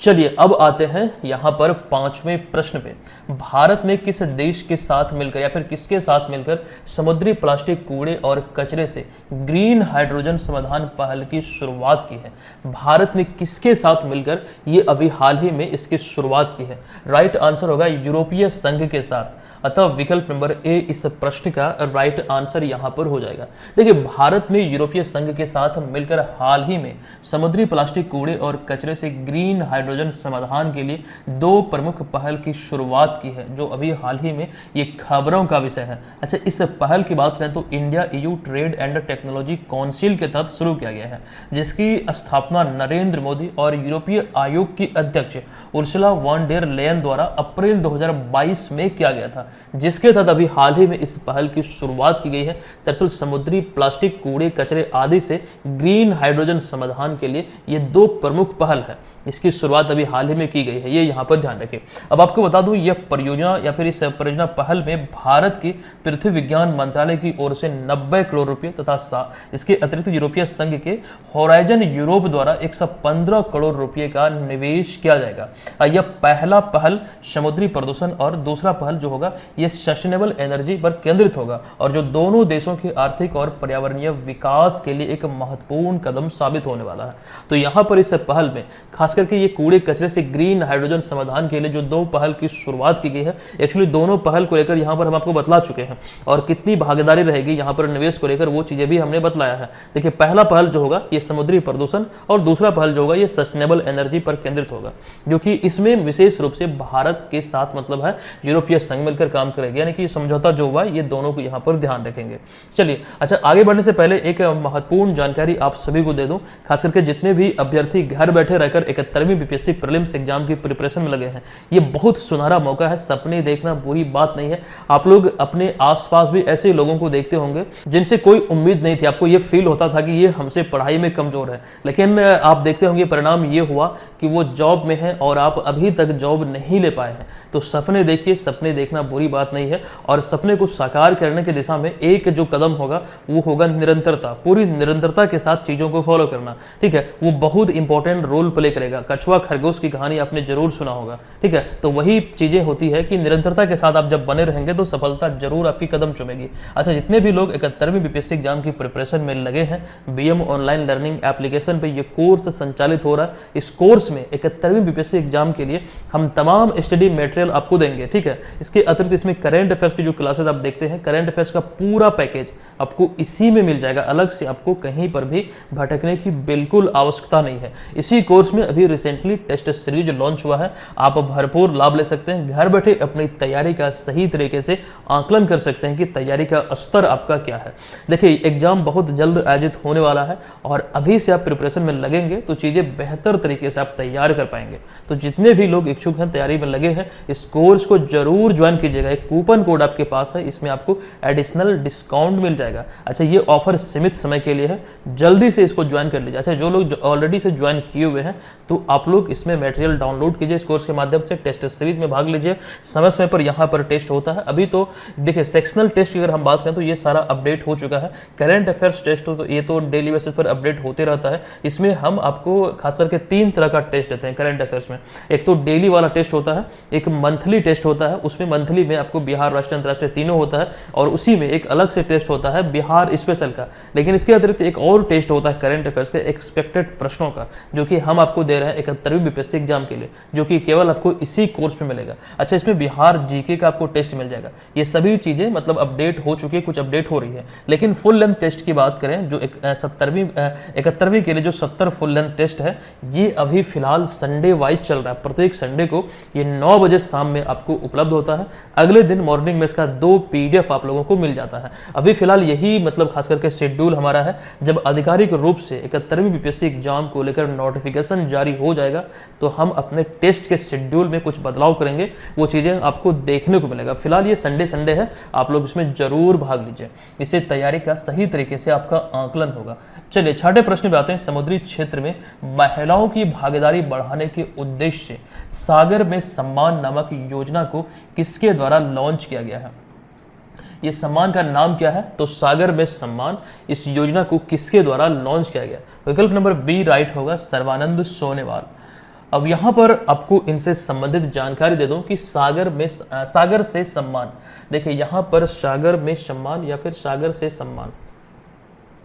चलिए अब आते हैं यहाँ पर 5वें प्रश्न पे। भारत ने किस देश के साथ मिलकर या फिर किसके साथ मिलकर समुद्री प्लास्टिक कूड़े और कचरे से ग्रीन हाइड्रोजन समाधान पहल की शुरुआत की है? भारत ने किसके साथ मिलकर ये अभी हाल ही में इसकी शुरुआत की है? राइट आंसर होगा यूरोपीय संघ के साथ। अतः विकल्प नंबर ए इस प्रश्न का राइट आंसर यहां पर हो जाएगा। देखिए, भारत ने यूरोपीय संघ के साथ मिलकर हाल ही में समुद्री प्लास्टिक कूड़े और कचरे से ग्रीन हाइड्रोजन समाधान के लिए दो प्रमुख पहल की शुरुआत की है, जो अभी हाल ही में ये खबरों का विषय है। अच्छा, इस पहल की बात करें तो India EU trade and technology council के तहत शुरू किया गया है, जिसकी स्थापना नरेंद्र मोदी और यूरोपीय आयोग की अध्यक्ष उर्सुला वॉन डेर लेयन द्वारा अप्रैल 2022 में किया गया था, जिसके तहत अभी हाल ही में इस पहल की शुरुआत की गई है। दरअसल समुद्री प्लास्टिक कूड़े कचरे आदि से ग्रीन हाइड्रोजन समाधान के लिए ये दो प्रमुख पहल है, इसकी शुरुआत अभी हाल ही में की गई है, ये यहाँ पर ध्यान रखें। अब आपको बता दूं, यह परियोजना या फिर इस परियोजना पहल में भारत की पृथ्वी विज्ञान मंत्रालय की ओर से 90 करोड़ रुपए तथा इसके अतिरिक्त यूरोपीय संघ के होराइजन यूरोप द्वारा 115 करोड़ रुपए का निवेश किया जाएगा। यह पहला पहल समुद्री प्रदूषण और दूसरा पहल जो होगा यह सस्टेनेबल एनर्जी पर केंद्रित होगा और जो दोनों देशों के आर्थिक और पर्यावरणीय विकास के लिए एक महत्वपूर्ण कदम साबित होने वाला है। तो यहाँ पर इस पहल में खास करके ये कूड़े कचरे से ग्रीन हाइड्रोजन समाधान के लिए जो दो पहल की शुरुआत की गई है, एक्चुअली दोनों पहल को लेकर यहाँ पर हम आपको बतला चुके हैं और कितनी भागीदारी रहेगी यहाँ पर निवेश को लेकर वो चीजें भी हमने बतलाया है। देखिए, पहला पहल जो होगा ये समुद्री प्रदूषण और दूसरा पहल जो होगा ये सस्टेनेबल एनर्जी पर केंद्रित होगा, जो कि इसमें विशेष रूप से भारत के साथ मतलब है यूरोपीय संघ मिलकर काम करेगा, यानी कि समझौता जो हुआ ये दोनों को यहाँ पर ध्यान रखेंगे। चलिए, अच्छा, आगे बढ़ने से पहले एक महत्वपूर्ण जानकारी आप सभी को दे दूं, खास करके जितने भी अभ्यर्थी घर बैठे रहकर 71वीं बीपीएससी प्रीलिम्स एग्जाम की प्रिपरेशन में लगे हैं, ये बहुत सुनहरा मौका है। सपने देखना बुरी बात नहीं है। आप लोग अपने आसपास भी ऐसे लोगों को देखते होंगे जिनसे कोई उम्मीद नहीं थी, आपको ये फील होता था कि ये हमसे पढ़ाई में कमजोर है, लेकिन आप देखते होंगे परिणाम ये हुआ कि वो जॉब में है और आप अभी तक जॉब नहीं ले पाए हैं। तो सपने देखिए, सपने देखना बुरी बात नहीं है और सपने को साकार करने की दिशा में एक जो कदम होगा वो होगा निरंतरता। पूरी निरंतरता के साथ चीजों को फॉलो करना, ठीक है, वो बहुत इंपॉर्टेंट रोल प्ले करेगा। कछुआ खरगोश की कहानी आपने जरूर सुना होगा, ठीक है। तो वही चीजें होती है कि निरंतरता के साथ आप जब बने रहेंगे तो सफलता जरूर आपकी कदम चूमेगी। अच्छा, जितने भी लोग 71वीं बीपीएससी एग्जाम की प्रिपरेशन में लगे हैं, बीएम ऑनलाइन लर्निंग एप्लीकेशन पे ये कोर्स संचालित हो रहा है। इस कोर्स में 71वीं बीपीएससी एग्जाम के लिए हम तमाम स्टडी मटेरियल आपको देंगे, ठीक है। इसके अतिरिक्त इसमें करंट अफेयर्स की जो क्लासेस आप देखते हैं, करंट अफेयर्स का पूरा पैकेज आपको इसी में मिल जाएगा। अलग से आपको कहीं पर भी भटकने की बिल्कुल आवश्यकता नहीं है। इसी कोर्स में अभी रिसेंटली टेस्ट सीरीज लॉन्च हुआ है, आप भरपूर लाभ ले सकते हैं। घर बैठे अपनी तैयारी का सही तरीके से आकलन कर सकते हैं कि तैयारी का स्तर आपका क्या है। देखिए, एग्जाम बहुत जल्द आयोजित होने वाला है और अभी से आप प्रिपरेशन में लगेंगे तो चीजें बेहतर तरीके से आप तैयार कर पाएंगे। तो जितने भी लोग इच्छुक हैं, तैयारी में लगे हैं, इस कोर्स को जरूर ज्वाइन कीजिएगा। एक कूपन कोड आपके पास है, इसमें आपको एडिशनल डिस्काउंट मिल जाएगा। अच्छा, ये ऑफर सीमित समय के लिए है, जल्दी से इसको ज्वाइन कर लीजिए। अच्छा, जो लोग ऑलरेडी से ज्वाइन किए हुए हैं तो आप लोग इसमें मटेरियल डाउनलोड कीजिए, इस कोर्स के माध्यम से टेस्ट सीरीज में भाग लीजिए। समय समय पर यहाँ पर टेस्ट होता है। अभी तो देखिए, सेक्शनल टेस्ट की अगर हम बात करें तो ये सारा अपडेट हो चुका है। करंट अफेयर्स टेस्ट हो तो ये तो डेली बेसिस पर अपडेट होते रहता है। इसमें हम आपको खास करके 3 तरह का टेस्ट देते हैं करंट अफेयर्स में। एक तो डेली वाला टेस्ट होता है, एक मंथली टेस्ट होता है, उसमें मंथली में आपको बिहार, राष्ट्रीय, अंतर्राष्ट्रीय तीनों होता है, और उसी में एक अलग से टेस्ट होता है बिहार स्पेशल का। लेकिन इसके अतिरिक्त एक और टेस्ट होता है करंट अफेयर्स के एक्सपेक्टेड प्रश्नों का, जो कि हम आपको दे रहे हैं 71वीं बीपीएससी एग्जाम के लिए, जो कि केवल आपको इसी कोर्स में मिलेगा। अच्छा, इसमें बिहार जीके का आपको टेस्ट मिल जाएगा। ये सभी चीजें मतलब अपडेट हो चुकी है, कुछ अपडेट हो रही है। लेकिन फुल लेंथ टेस्ट की बात करें, जो 71वीं के लिए जो 70 फुल लेंथ टेस्ट है, ये अभी फिलहाल संडे वाइज चल रहा है। प्रत्येक संडे को ये 9 बजे शाम में आपको उपलब्ध होता है। अगले दिन मॉर्निंग में इसका 2 पीडीएफ आप लोगों को मिल जाता है। अभी फिलहाल यही मतलब खास करके शेड्यूल हमारा है। जब आधिकारिक रूप से 71वीं बीपीएससी एग्जाम को लेकर नोटिफिकेशन जारी हो जाएगा तो हम अपने टेस्ट के शेड्यूल में कुछ बदलाव करेंगे, वो चीजें आपको देखने को मिलेगा। फिलहाल ये संडे है, आप लोग इसमें जरूर भाग लीजिए, इससे तैयारी का सही तरीके से आपका आकलन होगा। चलिए, छठे प्रश्न पे आते हैं। समुद्री क्षेत्र में महिलाओं की भागीदारी बढ़ाने के उद्देश्य से सागर में सम्मान नामक योजना को किसके द्वारा लॉन्च किया गया है? ये सम्मान का नाम क्या है? तो सागर में सम्मान, इस योजना को किसके द्वारा लॉन्च किया गया? विकल्प नंबर बी राइट होगा, सर्बानंद सोनोवाल। अब यहाँ पर आपको इनसे संबंधित जानकारी दे दूं कि सागर से सम्मान, देखिए यहाँ पर सागर में सम्मान या फिर सागर से सम्मान।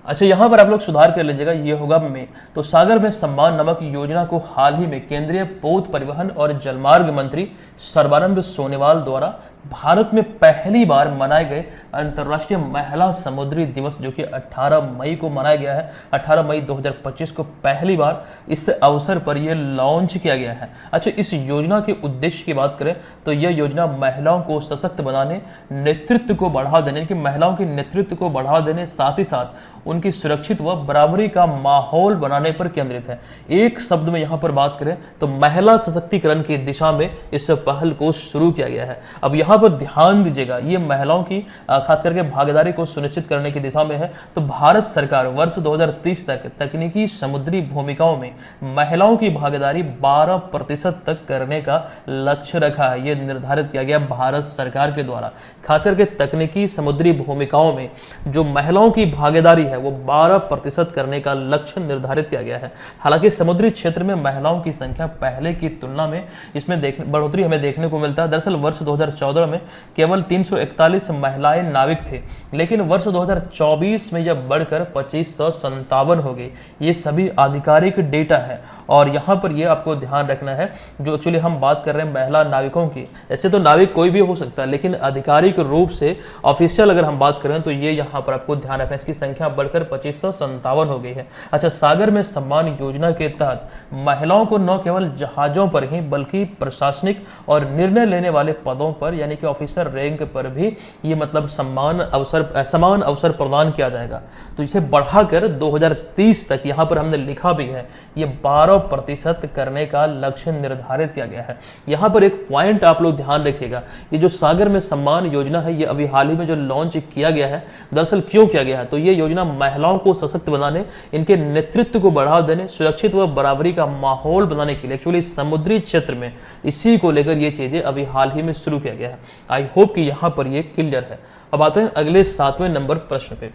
अच्छा, यहाँ पर आप लोग सुधार कर लीजिएगा, ये होगा में। तो सागर में सम्मान नामक योजना को हाल ही में केंद्रीय पोत परिवहन और जलमार्ग मंत्री सर्बानंद सोनोवाल द्वारा भारत में पहली बार मनाए गए अंतर्राष्ट्रीय महिला समुद्री दिवस, जो कि 18 मई को मनाया गया है, 18 मई 2025 को पहली बार इस अवसर पर यह लॉन्च किया गया है। अच्छा, इस योजना के उद्देश्य की बात करें तो यह योजना महिलाओं को सशक्त बनाने, नेतृत्व को बढ़ावा देने, कि महिलाओं के नेतृत्व को बढ़ावा देने, साथ ही साथ उनकी सुरक्षित व बराबरी का माहौल बनाने पर केंद्रित है। एक शब्द में यहाँ पर बात करें तो महिला सशक्तिकरण की दिशा में इस पहल को शुरू किया गया है। अब यहाँ पर ध्यान दीजिएगा, ये महिलाओं की खास करके भागीदारी को सुनिश्चित करने की दिशा में है। तो भारत सरकार वर्ष 2030 तक तकनीकी समुद्री भूमिकाओं में महिलाओं की भागीदारी 12% तक करने का लक्ष्य रखा है। यह निर्धारित किया गया भारत सरकार के द्वारा। खास करके तकनीकी समुद्री भूमिकाओं में जो महिलाओं की भागीदारी है वो 12% करने का लक्ष्य निर्धारित किया गया है। हालांकि समुद्री क्षेत्र में महिलाओं की संख्या पहले की तुलना में इसमें बढ़ोतरी हमें देखने को मिलता है। दरअसल वर्ष 2014 में केवल 341 महिलाएं नाविक थे, लेकिन वर्ष 2024 में यह बढ़कर 2557 हो गई। ये सभी आधिकारिक डेटा है और यहाँ पर ये आपको ध्यान रखना है, जो एक्चुअली हम बात कर रहे हैं महिला नाविकों की। ऐसे तो नाविक कोई भी हो सकता है, लेकिन आधिकारिक रूप से ऑफिशियल अगर हम बात करें तो ये यहाँ पर आपको ध्यान रखना है, इसकी संख्या बढ़कर 2557 हो गई है। अच्छा, सागर में सम्मान योजना के तहत महिलाओं को न केवल जहाजों पर ही बल्कि प्रशासनिक और निर्णय लेने वाले पदों पर यानी कि ऑफिसर रैंक पर भी ये मतलब समान अवसर प्रदान किया जाएगा। तो इसे बढ़ाकर 2030 तक यहाँ पर हमने लिखा भी है, ये 12% करने का लक्ष्य निर्धारित किया गया है। यहाँ पर एक पॉइंट आप लोग ध्यान रखिएगा, ये जो सागर में सम्मान योजना है ये अभी हाल ही में जो लॉन्च किया गया है, दरअसल क्यों किया गया है? तो ये योजना महिलाओं को सशक्त बनाने, इनके नेतृत्व को बढ़ावा देने, सुरक्षित व बराबरी का माहौल बनाने के लिए एक्चुअली समुद्री क्षेत्र में इसी को लेकर ये चीजें अभी हाल ही में शुरू किया गया है। आई होप कि यहाँ पर ये क्लियर है। अब आते हैं अगले 7वें नंबर प्रश्न पे।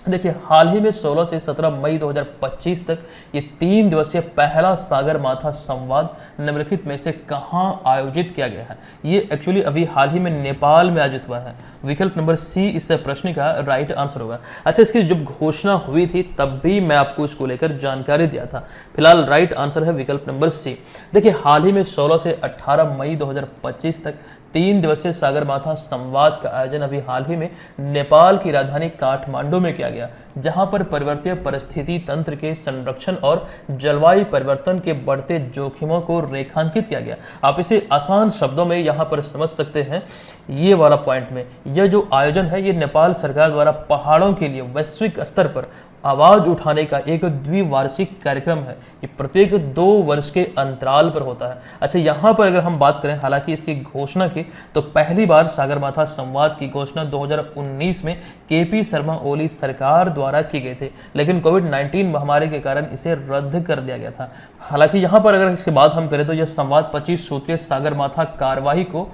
देखिए हाल ही में 16 से 17 मई 2025 तक ये 3 दिवसीय पहला सागरमाथा संवाद निम्नलिखित में से कहां आयोजित किया गया है। ये एक्चुअली अभी हाल ही में नेपाल में आयोजित हुआ है। विकल्प नंबर सी इस प्रश्न का राइट आंसर होगा। अच्छा, इसकी जब घोषणा हुई थी तब भी मैं आपको इसको लेकर जानकारी दिया था। फिलहाल राइट आंसर है विकल्प नंबर सी। देखिए हाल ही में 16 से 18 मई 2025 तक 3 दिवसीय सागरमाथा संवाद का आयोजन अभी हाल ही में नेपाल की राजधानी काठमांडू में किया गया, जहां पर पर्वतीय परिस्थिति तंत्र के संरक्षण और जलवायु परिवर्तन के बढ़ते जोखिमों को रेखांकित किया गया। आप इसे आसान शब्दों में यहां पर समझ सकते हैं। ये वाला पॉइंट में यह जो आयोजन है ये नेपाल सरकार द्वारा पहाड़ों के लिए वैश्विक स्तर पर आवाज उठाने का एक द्विवार्षिक कार्यक्रम है। ये प्रत्येक 2 वर्ष के अंतराल पर होता है। अच्छा, यहाँ पर अगर हम बात करें हालांकि इसकी घोषणा की तो पहली बार सागरमाथा संवाद की घोषणा 2019 में केपी शर्मा ओली सरकार द्वारा की गई थी, लेकिन कोविड-19 महामारी के कारण इसे रद्द कर दिया गया था। हालांकि यहाँ पर अगर इसके बात हम करें तो यह संवाद 25 सूत्रीय सागरमाथा कार्यवाही को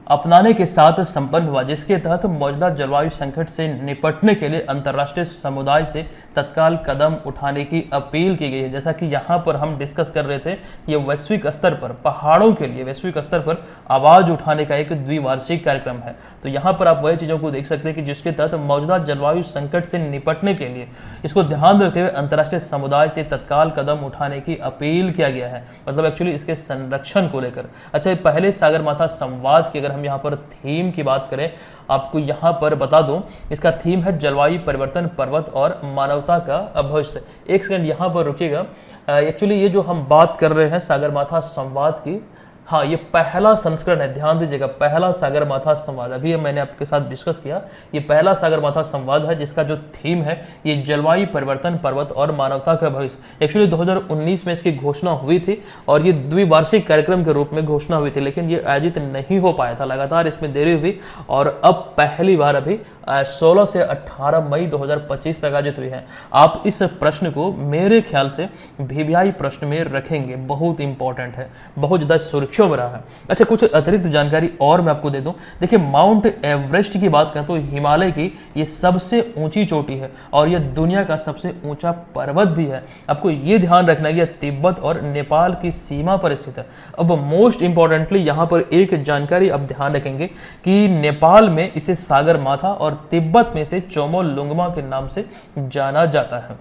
अपनाने के साथ संपन्न हुआ, जिसके तहत मौजूदा जलवायु संकट से निपटने के लिए अंतर्राष्ट्रीय समुदाय से तत्काल कदम उठाने की अपील की गई है। जैसा कि यहाँ पर हम डिस्कस कर रहे थे, ये वैश्विक स्तर पर पहाड़ों के लिए वैश्विक स्तर पर आवाज उठाने का एक द्विवार्षिक कार्यक्रम है। तो यहाँ पर आप वही चीज़ों को देख सकते हैं कि जिसके तहत मौजूदा जलवायु संकट से निपटने के लिए इसको ध्यान रखते हुए अंतर्राष्ट्रीय समुदाय से तत्काल कदम उठाने की अपील किया गया है, मतलब एक्चुअली इसके संरक्षण को लेकर। अच्छा, पहले सागरमाथा संवाद की अगर हम यहाँ पर थीम की बात करें, आपको यहाँ पर बता दूं, इसका थीम है जलवायु परिवर्तन, पर्वत और मानवता का भविष्य। एक सेकंड यहाँ पर रुकिएगा। एक्चुअली ये जो हम बात कर रहे हैं सागरमाथा संवाद की, हाँ ये पहला संस्करण है, ध्यान दीजिएगा, पहला सागरमाथा संवाद। अभी मैंने आपके साथ डिस्कस किया, ये पहला सागरमाथा संवाद है जिसका जो थीम है ये जलवायु परिवर्तन, पर्वत और मानवता का भविष्य। एक्चुअली 2019 में इसकी घोषणा हुई थी और ये द्विवार्षिक कार्यक्रम के रूप में घोषणा हुई थी, लेकिन ये आयोजित नहीं हो पाया था, लगातार इसमें देरी हुई और अब पहली बार अभी 16 से 18 मई 2025 तक आयोजित हुई है। आप इस प्रश्न को मेरे ख्याल से वीवीआई प्रश्न में रखेंगे, बहुत इंपॉर्टेंट है, बहुत ज़्यादा सुर्खियों में रहा है। अच्छा, कुछ अतिरिक्त जानकारी और मैं आपको दे दूं। देखिए माउंट एवरेस्ट की बात करें तो हिमालय की ये सबसे ऊंची चोटी है और यह दुनिया का सबसे ऊंचा पर्वत भी है। आपको ये ध्यान रखना है कि तिब्बत और नेपाल की सीमा पर स्थित है। अब मोस्ट इंपॉर्टेंटली यहाँ पर एक जानकारी आप ध्यान रखेंगे कि नेपाल में इसे सागरमाथा और तिब्बत में से चोमोलुंगमा के नाम से जाना जाता है।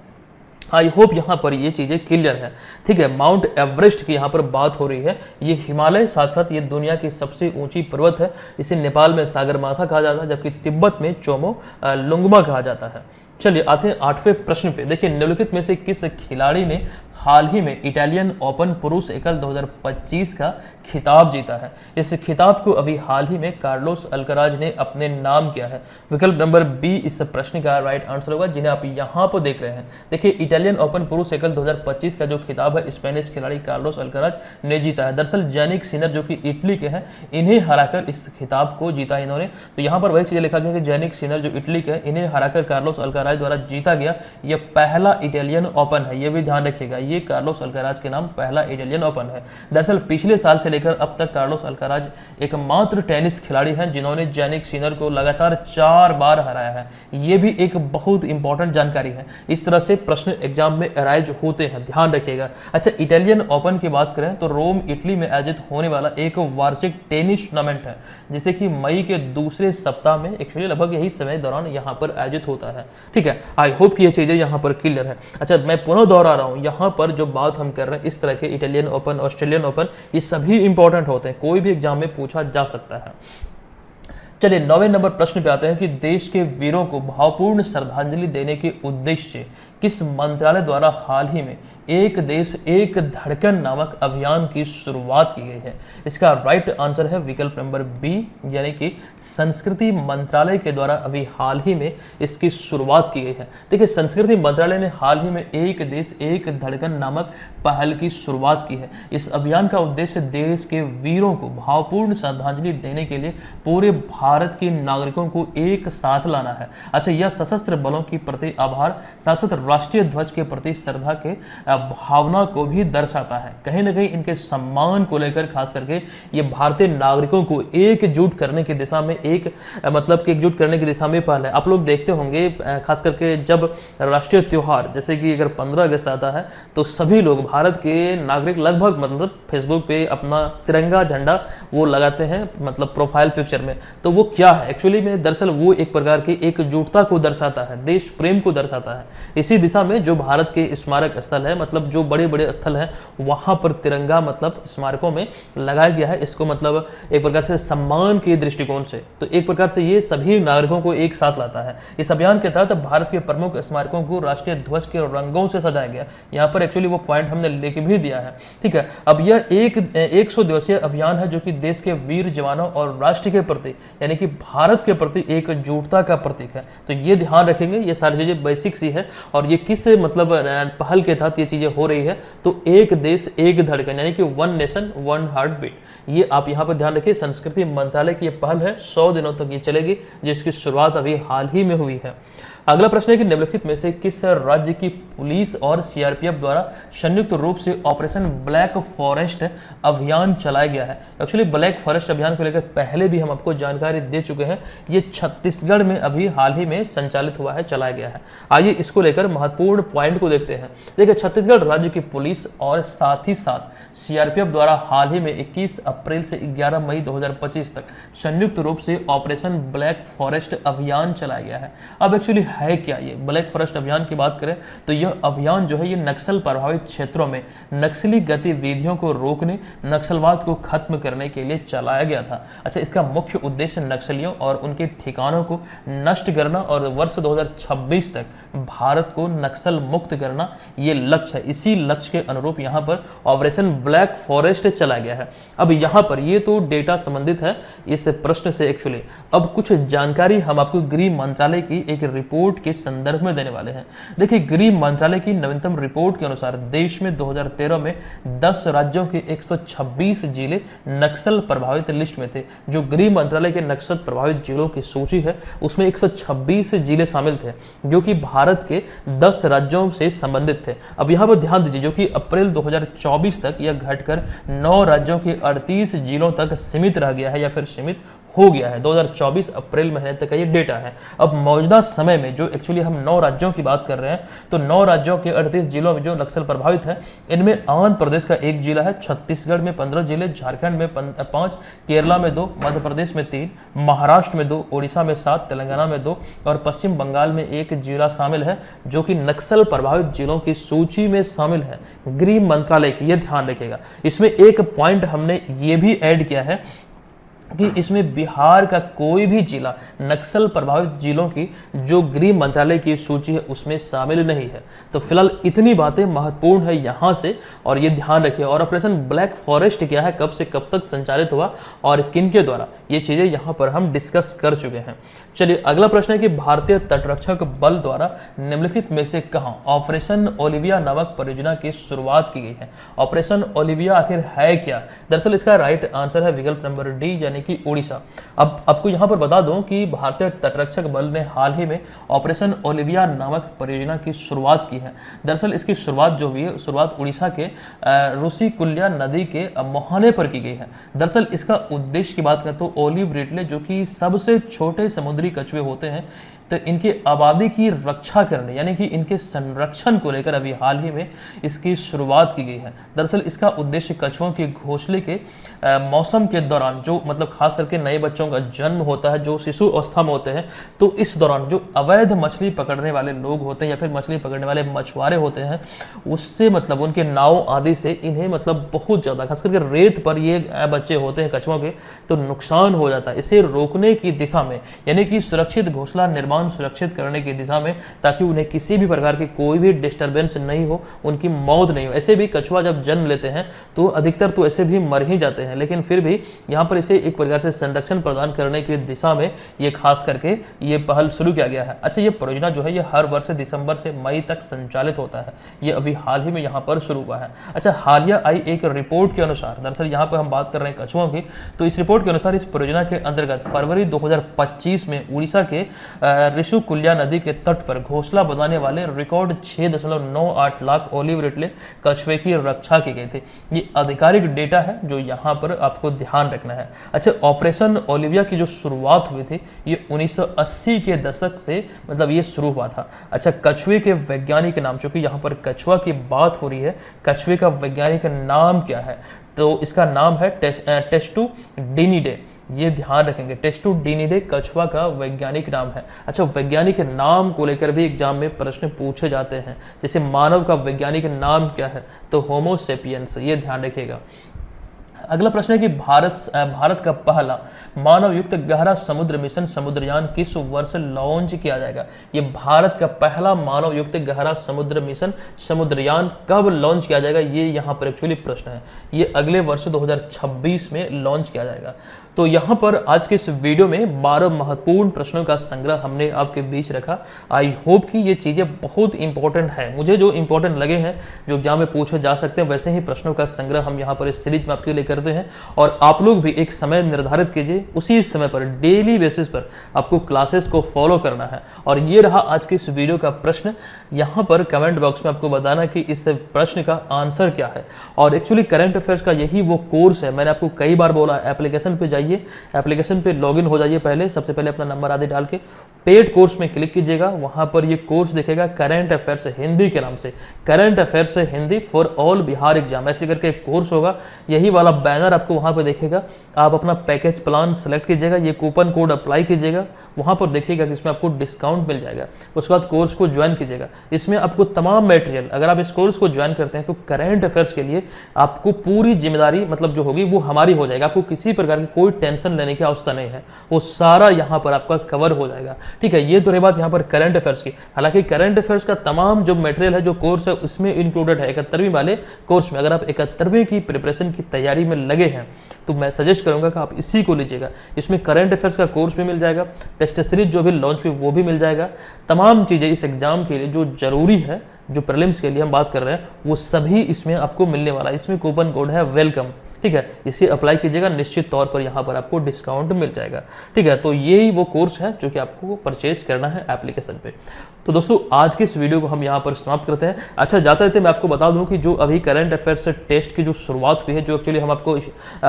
आई होप यहाँ पर ये चीज़ें क्लियर है। ठीक है, माउंट एवरेस्ट की यहाँ पर बात हो रही है, ये हिमालय साथ साथ ये दुनिया की सबसे ऊंची पर्वत है। इसे नेपाल में सागरमाथा कहा जाता है, जबकि तिब्बत में चोमोलुंगमा कहा जाता है। चलिए आते हैं 8वें प्रश्न पे। देखिए निम्नलिखित में से किस खिलाड़ी ने हाल ही में इटालियन ओपन पुरुष एकल 2025 का खिताब जीता है? इस खिताब को अभी हाल ही में कार्लोस अल्कराज ने अपने नाम किया है। विकल्प नंबर बी इस प्रश्न का राइट आंसर होगा, जिन्हें आप यहाँ पर देख रहे हैं। देखिए इटालियन ओपन पुरुष एकल 2025 का जो खिताब है स्पेनिश खिलाड़ी कार्लोस अल्कराज ने जीता है। दरअसल जैनिक सिनर जो कि इटली के हैं, इन्हें हराकर इस खिताब को जीता इन्होंने। तो यहाँ पर वही चीज़ लिखा गया कि जैनिक सिनर जो इटली के हैं, इन्हें हराकर कार्लोस अल्कराज द्वारा जीता गया। यह पहला इटालियन ओपन है, ये भी ध्यान रखिएगा, ये कार्लोस अल्कराज के नाम पहला इटालियन ओपन है। दरअसल पिछले साल से लेकर अब तक कार्लोस अल्कराज एकमात्र टेनिस खिलाड़ी हैं जिन्होंने जैनिक सिनर को लगातार 4 बार हराया है। ये भी एक बहुत इंपॉर्टेंट जानकारी है। इस तरह से प्रश्न एग्जाम में अराइज होते हैं, ध्यान रखिएगा। अच्छा, इटालियन ओपन की बात करें तो रोम इटली में आयोजित होने वाला एक वार्षिक टेनिस टूर्नामेंट है, जिसे कि मई के दूसरे सप्ताह में एक्चुअली लगभग यही समय दौरान यहाँ पर आयोजित होता है। ठीक है, आई होप कि ये चीजें यहाँ पर क्लियर है। अच्छा, मैं पुनः दोहरा रहा हूँ, यहाँ पर जो बात हम कर रहे हैं इस तरह के इटालियन ओपन, ऑस्ट्रेलियन ओपन, ये सभी इंपॉर्टेंट होते हैं, कोई भी एग्जाम में पूछा जा सकता है। चलिए 9वें नंबर प्रश्न पे आते हैं कि देश के वीरों को भावपूर्ण श्रद्धांजलि देने के उद्देश्य से किस मंत्रालय द्वारा हाल ही में एक देश एक धड़कन नामक अभियान की शुरुआत की गई है? इसका राइट आंसर है विकल्प नंबर बी, यानी कि संस्कृति मंत्रालय के द्वारा अभी हाल ही में इसकी शुरुआत की गई है। देखिए संस्कृति मंत्रालय ने हाल ही में एक देश एक धड़कन नामक पहल की शुरुआत की है। इस अभियान का उद्देश्य देश के वीरों को भावपूर्ण श्रद्धांजलि देने के लिए पूरे भारत के नागरिकों को एक साथ लाना है। अच्छा, यह सशस्त्र बलों के प्रति आभार, साथ साथ राष्ट्रीय ध्वज के प्रति श्रद्धा के भावना को भी दर्शाता है। कहीं ना कहीं इनके सम्मान को लेकर खास करके ये भारतीय नागरिकों को एकजुट करने की दिशा में मतलब कि एकजुट करने की दिशा में पहल है। आप लोग देखते होंगे खास करके जब राष्ट्रीय त्योहार जैसे कि अगर 15 अगस्त आता है तो सभी लोग भारत के नागरिक लगभग मतलब फेसबुक पे अपना तिरंगा झंडा वो लगाते हैं मतलब प्रोफाइल पिक्चर में। तो वो क्या है एक्चुअली में, दरअसल वो एक प्रकार की एकजुटता को दर्शाता है, देश प्रेम को दर्शाता है। इसी दिशा में जो भारत के स्मारक स्थल है मतलब जो बड़े बड़े स्थल हैं वहां पर तिरंगा मतलब स्मारकों में लगाया गया है, इसको मतलब एक प्रकार से सम्मान के दृष्टिकोण से। तो एक प्रकार से ये सभी नागरिकों को एक साथ लाता है। इस अभियान के तहत भारत के प्रमुख स्मारकों को राष्ट्रीय ध्वज के रंगों से सजाया गया। यहाँ पर एक्चुअली वो पॉइंट हमने लेके भी दिया है, ठीक है। अब यह 100 दिवसीय अभियान है जो कि देश के वीर जवानों और राष्ट्र के प्रति यानी कि भारत के प्रति एकजुटता का प्रतीक है। तो ये ध्यान रखेंगे, ये सारी चीजें बेसिक सी है। और ये किस मतलब पहल के तहत ये चीजें हो रही है, तो एक देश एक धड़कन यानी कि one nation one heartbeat, ये आप यहाँ पर ध्यान रखिए। संस्कृति मंत्रालय की ये पहल है, 100 दिनों तक ये चलेगी, जिसकी शुरुआत अभी हाल ही में हुई है। अगला प्रश्न है कि निम्नलिखित में से किस राज्य की पुलिस और सीआरपीएफ द्वारा संयुक्त रूप से ऑपरेशन ब्लैक फॉरेस्ट अभियान चलाया गया है। एक्चुअली ब्लैक फॉरेस्ट अभियान को लेकर पहले भी हम आपको जानकारी दे चुके हैं। ये छत्तीसगढ़ में अभी हाल ही में संचालित हुआ है, चलाया गया है। आइए इसको लेकर महत्वपूर्ण पॉइंट को देखते हैं। देखिए, छत्तीसगढ़ राज्य की पुलिस और साथ ही साथ सीआरपीएफ द्वारा हाल ही में 21 अप्रैल से 11 मई 2025 तक संयुक्त रूप से ऑपरेशन ब्लैक फॉरेस्ट अभियान चलाया गया है। अब एक्चुअली है क्या ये ब्लैक फॉरेस्ट अभियान की बात करें तो यह अभियान जो है ये नक्सल प्रभावित क्षेत्रों में नक्सली गतिविधियों को रोकने, नक्सलवाद को खत्म करने के लिए चलाया गया था। अच्छा, इसका मुख्य उद्देश्य नक्सलियों और उनके ठिकानों को नष्ट करना और वर्ष 2026 तक भारत को नक्सल मुक्त करना ये लक्ष्य है। इसी लक्ष्य के अनुरूप यहाँ पर ऑपरेशन ब्लैक फॉरेस्ट चलाया गया है। अब यहाँ पर ये तो डेटा संबंधित है इस प्रश्न से एक्चुअली। अब कुछ जानकारी हम आपको गृह मंत्रालय की एक रिपोर्ट के संदर्भ में देने वाले हैं। देखिए, गृह मंत्रालय की नवीनतम रिपोर्ट के अनुसार देश में 2013 में 10 राज्यों के 126 जिले नक्सल प्रभावित लिस्ट में थे। जो गृह मंत्रालय के नक्सल प्रभावित जिलों की सूची है उसमें 126 जिले शामिल थे जो कि भारत के 10 राज्यों से संबंधित थे। अब यहाँ पर ध्यान दीजिए, जो कि अप्रैल 2024 तक यह घटकर 9 राज्यों के 38 जिलों तक सीमित रह गया है या फिर सीमित हो गया है। 2024 अप्रैल महीने तक का ये डेटा है। अब मौजूदा समय में जो एक्चुअली हम 9 राज्यों की बात कर रहे हैं, तो 9 राज्यों के 38 जिलों में जो नक्सल प्रभावित है इनमें आंध्र प्रदेश का 1 जिला है, छत्तीसगढ़ में 15 जिले, झारखंड में 5, केरला में 2, मध्य प्रदेश में 3, महाराष्ट्र में 2, उड़ीसा में 7, तेलंगाना में 2 और पश्चिम बंगाल में 1 जिला शामिल है जो कि नक्सल प्रभावित जिलों की सूची में शामिल है गृह मंत्रालय की। यह ध्यान रखेगा। इसमें एक पॉइंट हमने ये भी ऐड किया है कि इसमें बिहार का कोई भी जिला नक्सल प्रभावित जिलों की जो गृह मंत्रालय की सूची है उसमें शामिल नहीं है। तो फिलहाल इतनी बातें महत्वपूर्ण है यहाँ से, और ये ध्यान रखिए। और ऑपरेशन ब्लैक फॉरेस्ट क्या है, कब से कब तक संचालित हुआ और किनके द्वारा, ये चीजें यहाँ पर हम डिस्कस कर चुके हैं। चलिए, अगला प्रश्न है कि भारतीय तटरक्षक बल द्वारा निम्नलिखित में से कहां ऑपरेशन ओलिविया नामक परियोजना की शुरुआत की गई है। ऑपरेशन ओलिविया आखिर है क्या? दरअसल इसका राइट आंसर है विकल्प नंबर डी यानी कि उड़ीसा। अब आपको यहां पर बता दूं कि भारतीय तटरक्षक बल ने हाल ही में ऑपरेशन ओलिविया नामक परियोजना की शुरुआत की है। दरअसल इसकी शुरुआत जो हुई है, शुरुआत उड़ीसा के रुषिकुल्या नदी के मुहाने पर की गई है। दरअसल इसका उद्देश्य की बात करें तो ओलिव रिडले जो कि सबसे छोटे समुद्री कछुए होते हैं, तो इनकी आबादी की रक्षा करने यानी कि इनके संरक्षण को लेकर अभी हाल ही में इसकी शुरुआत की गई है। दरअसल इसका उद्देश्य कछुओं के घोंसले के मौसम के दौरान जो मतलब खास करके नए बच्चों का जन्म होता है, जो शिशु अवस्था में होते हैं, तो इस दौरान जो अवैध मछली पकड़ने वाले लोग होते हैं या फिर मछली पकड़ने वाले मछुआरे होते हैं, उससे मतलब उनके नाव आदि से इन्हें मतलब बहुत ज़्यादा खास करके रेत पर ये बच्चे होते हैं कछुओं के, तो नुकसान हो जाता है। इसे रोकने की दिशा में यानी कि सुरक्षित घोंसला निर्माण सुरक्षित करने की दिशा में, ताकि उन्हें किसी भी प्रकार की कोई भी डिस्टरबेंस नहीं हो, उनकी मौत नहीं हो। ऐसे भी कछुआ जब जन्म लेते हैं तो अधिकतर तो ऐसे भी मर ही जाते हैं, लेकिन फिर भी यहाँ पर इसे एक प्रकार से संरक्षण प्रदान करने की दिशा में ये खास करके ये पहल शुरू किया गया है। अच्छा, ये परियोजना जो है ये हर वर्ष दिसंबर से मई तक संचालित होता है। ये अभी हाल ही में यहाँ पर शुरू हुआ है। अच्छा, हालिया आई एक रिपोर्ट के अनुसार, दरअसल यहाँ पर हम बात कर रहे हैं कछुओं की, तो इस रिपोर्ट के अनुसार इस परियोजना के अंतर्गत फरवरी 2025 में उड़ीसा के ऋषिकुल्या नदी के तट पर घोंसला बनाने वाले रिकॉर्ड 6.98 लाख ओलिव रिडले कछुए की रक्षा की गई थी। ये आधिकारिक डेटा है जो यहाँ पर आपको ध्यान रखना है। अच्छा, ऑपरेशन ओलिविया की जो शुरुआत हुई थी ये 1980 के दशक से मतलब ये शुरू हुआ था। अच्छा, कछुए के वैज्ञानिक नाम, चूंकि यहाँ पर कछुआ की बात हो रही है, कछुए का वैज्ञानिक नाम क्या है? तो इसका नाम है टेस्टुडिनिडे। ये ध्यान रखेंगे, टेस्टुडिनिडे कछुआ का वैज्ञानिक नाम है। अच्छा, वैज्ञानिक नाम को लेकर भी एग्जाम में प्रश्न पूछे जाते हैं। जैसे मानव का वैज्ञानिक नाम क्या है? तो होमो सेपियंस, ये ध्यान रखिएगा। अगला प्रश्न है कि भारत का पहला मानव युक्त गहरा समुद्र मिशन समुद्रयान किस वर्ष लॉन्च किया जाएगा? ये भारत का पहला मानव युक्त गहरा समुद्र मिशन समुद्रयान कब लॉन्च किया जाएगा? ये यहाँ पर एक्चुअली प्रश्न है। ये अगले वर्ष 2026 में लॉन्च किया जाएगा। तो यहाँ पर आज के इस वीडियो में 12 महत्वपूर्ण प्रश्नों का संग्रह हमने आपके बीच रखा। आई होप कि ये चीज़ें बहुत इंपॉर्टेंट है, मुझे जो इंपॉर्टेंट लगे हैं, जो एग्जाम में पूछे जा सकते हैं, वैसे ही प्रश्नों का संग्रह हम यहाँ पर इस सीरीज में आपके लिए करते हैं। और आप लोग भी एक समय निर्धारित कीजिए, उसी समय पर डेली बेसिस पर आपको क्लासेस को फॉलो करना है। और ये रहा आज के इस वीडियो का प्रश्न। यहाँ पर कमेंट बॉक्स में आपको बताना कि इस प्रश्न का आंसर क्या है। और एक्चुअली करंट अफेयर्स का यही वो कोर्स है, मैंने आपको कई बार बोला, एप्लीकेशन पे जाइए, एप्लीकेशन पे लॉगिन हो जाइए। पहले सबसे पहले अपना नंबर आदि डाल के पेड कोर्स में क्लिक कीजिएगा, वहां पर ये कोर्स दिखेगा करंट अफेयर्स हिंदी के नाम से, current affairs Hindi for all Bihar exam, ऐसे करके एक कोर्स होगा। यही वाला बैनर आपको वहां पर दिखेगा। आप अपना पैकेज प्लान सेलेक्ट कीजिएगा, ये कूपन कोड अप्लाई कीजिएगा, वहां पर देखिएगा कि इसमें आपको डिस्काउंट मिल जाएगा। उसके बाद कोर्स को ज्वाइन कीजिएगा। इसमें आपको तमाम मटेरियल, अगर आप इस कोर्स को ज्वाइन करते हैं तो करंट अफेयर्स के लिए आपको पूरी जिम्मेदारी मतलब जो होगी वो हमारी हो जाएगी। आपको किसी प्रकार की कोई टेंशन लेने की आवश्यकता नहीं है, वो सारा यहाँ पर आपका कवर हो जाएगा। ठीक है, ये तो रही बात यहाँ पर करंट अफेयर्स की। हालांकि करंट अफेयर्स का तमाम जो मटेरियल है, जो कोर्स है, उसमें इंक्लूडेड है 71वीं वाले कोर्स में। अगर आप 71वीं की प्रिपरेशन की तैयारी में लगे हैं तो मैं सजेस्ट करूंगा कि आप इसी को लीजिएगा। इसमें करंट अफेयर्स का कोर्स भी मिल जाएगा, टेस्ट सीरीज जो भी लॉन्च हुई वो भी मिल जाएगा। तमाम चीज़ें इस एग्जाम के लिए जो जरूरी है, जो प्रीलिम्स के लिए हम बात कर रहे हैं, वो सभी इसमें आपको मिलने वाला है। इसमें कूपन कोड है वेलकम, ठीक है, इसे अप्लाई कीजिएगा, निश्चित तौर पर यहाँ पर आपको डिस्काउंट मिल जाएगा। ठीक है, तो यही वो कोर्स है जो कि आपको परचेज करना है एप्लीकेशन पे। तो दोस्तों आज के इस वीडियो को हम यहाँ पर समाप्त करते हैं। अच्छा, जाते रहते मैं आपको बता दूं कि जो अभी करंट अफेयर्स टेस्ट की जो शुरुआत हुई है, जो एक्चुअली हम आपको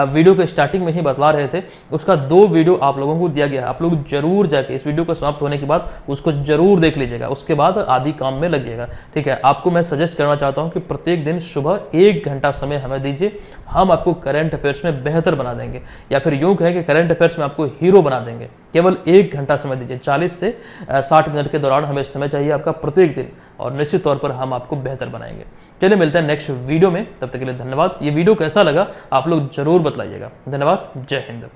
वीडियो के स्टार्टिंग में ही बतला रहे थे, उसका 2 वीडियो आप लोगों को दिया गया है। आप लोग जरूर जाके इस वीडियो को समाप्त होने के बाद उसको जरूर देख लीजिएगा, उसके बाद आदि काम में लगिएगा। ठीक है, आपको मैं सजेस्ट करना चाहता हूँ कि प्रत्येक दिन सुबह 1 घंटा समय हमें दीजिए, हम आपको करंट अफेयर्स में बेहतर बना देंगे, या फिर यूं कहें कि करंट अफेयर्स में आपको हीरो बना देंगे। केवल 1 घंटा समय दीजिए, 40 से 60 मिनट के दौरान हमें समय चाहिए आपका प्रत्येक दिन, और निश्चित तौर पर हम आपको बेहतर बनाएंगे। चलिए मिलते हैं नेक्स्ट वीडियो में, तब तक के लिए धन्यवाद। ये वीडियो कैसा लगा आप लोग जरूर बतलाइएगा। धन्यवाद, जय हिंद।